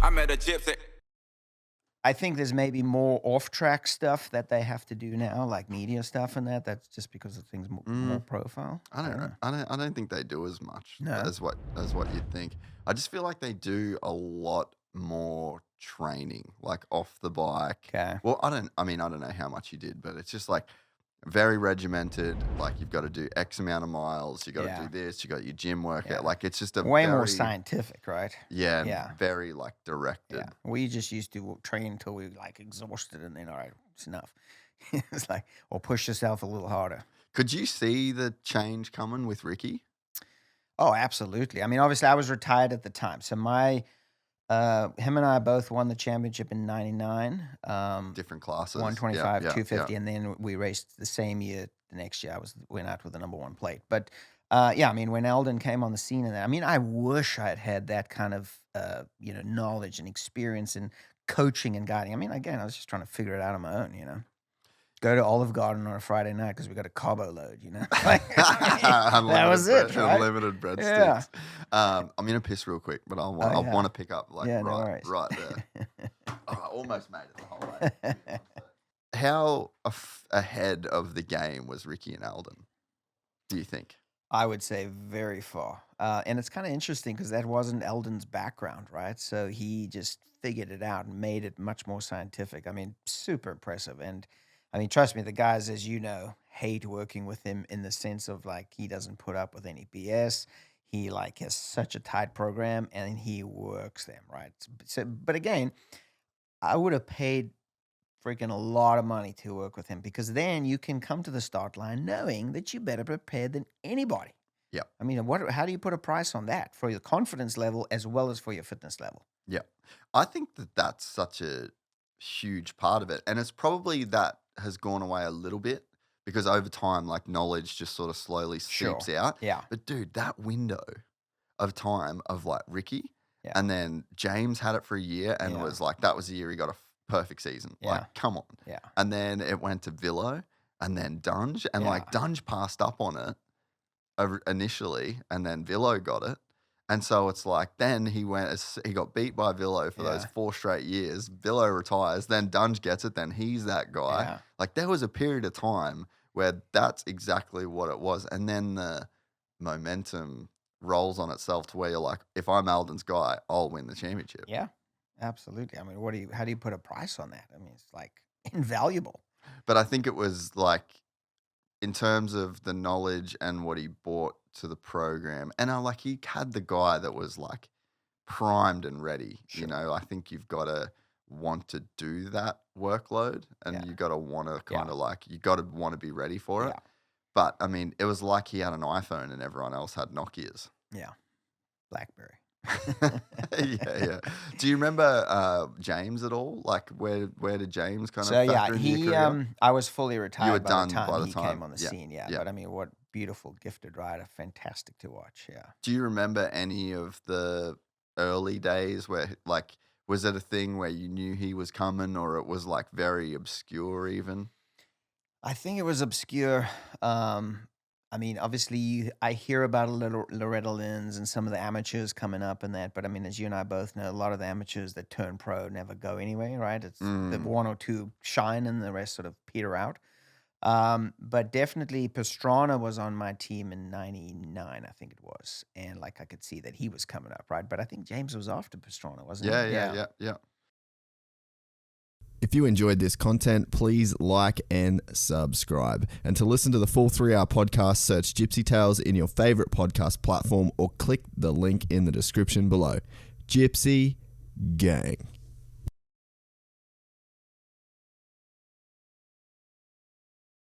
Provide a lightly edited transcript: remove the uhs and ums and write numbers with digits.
I met a gypsy. I think there's maybe more off-track stuff that they have to do now, like media stuff and that. That's just because of things more profile. I don't know. I don't think they do as much No. as what you'd think. I just feel like they do a lot more training, like off the bike. Okay. Well, I don't know how much you did, but it's just like very regimented. Like you've got to do X amount of miles. You got to do this. You got your gym workout. Yeah. Like it's just a Way more scientific, right? Yeah. Very like directed. Yeah. We just used to train until we like exhausted and then, all right, it's enough. It's like, or push yourself a little harder. Could you see the change coming with Ricky? Oh, absolutely. I mean, obviously I was retired at the time. So him and I both won the championship in 99. Different classes. 125, 250, and then we raced the same year. The next year I went out with the number 1 plate. But I mean, when Aldon came on the scene, and I mean, I wish I had had that kind of knowledge and experience in coaching and guiding. I mean, again, I was just trying to figure it out on my own. Go to Olive Garden on a Friday night because we got a Cabo load, Like, that was it, right? Unlimited breadsticks. Yeah. I'm going to piss real quick, but I want to pick up right there. I almost made it the whole way. How ahead of the game was Ricky and Aldon, do you think? I would say very far. And it's kind of interesting because that wasn't Eldon's background, right? So he just figured it out and made it much more scientific. I mean, super impressive. And I mean, trust me, the guys, as you know, hate working with him in the sense of like he doesn't put up with any BS. He like has such a tight program and he works them, right? So, but again, I would have paid freaking a lot of money to work with him because then you can come to the start line knowing that you're better prepared than anybody. Yeah. I mean, how do you put a price on that for your confidence level as well as for your fitness level? Yeah. I think that that's such a huge part of it. And it's probably that has gone away a little bit because over time, like knowledge just sort of slowly seeps out. Yeah. But dude, that window of time of like Ricky and then James had it for a year and was like, that was the year he got a perfect season. Yeah. Like, come on. Yeah. And then it went to Villo and then Dunge and like Dunge passed up on it initially and then Villo got it. And so it's like, then he got beat by Villo for those 4 straight years. Villo retires, then Dunge gets it, then he's that guy. Yeah. Like there was a period of time where that's exactly what it was. And then the momentum rolls on itself to where you're like, if I'm Aldon's guy, I'll win the championship. Yeah, absolutely. I mean, how do you put a price on that? I mean, it's like invaluable. But I think it was like, in terms of the knowledge and what he brought to the program, and he had the guy that was like primed and ready. Sure. I think you've got to want to do that workload, and you got to want to kind of like you got to want to be ready for it. Yeah. But I mean, it was like he had an iPhone and everyone else had Nokias. Yeah, BlackBerry. Yeah. Do you remember James at all? Like, where did James kind of factor into your career? I was fully retired You were by done the time by the he time. came on the scene. Yeah, Yeah. but I mean, what beautiful, gifted rider, fantastic to watch. Yeah. Do you remember any of the early days where, like, was it a thing where you knew he was coming, or it was like very obscure even? I think it was obscure. I mean, obviously, I hear about Loretta Lynn's and some of the amateurs coming up and that, but I mean, as you and I both know, a lot of the amateurs that turn pro never go anyway, right? It's the 1 or 2 shine and the rest sort of peter out. But definitely Pastrana was on my team in 99, I think it was. And like I could see that he was coming up, right? But I think James was after Pastrana, wasn't he? Yeah. If you enjoyed this content, please like and subscribe. And to listen to the full 3-hour podcast, search Gypsy Tales in your favorite podcast platform or click the link in the description below. Gypsy Gang.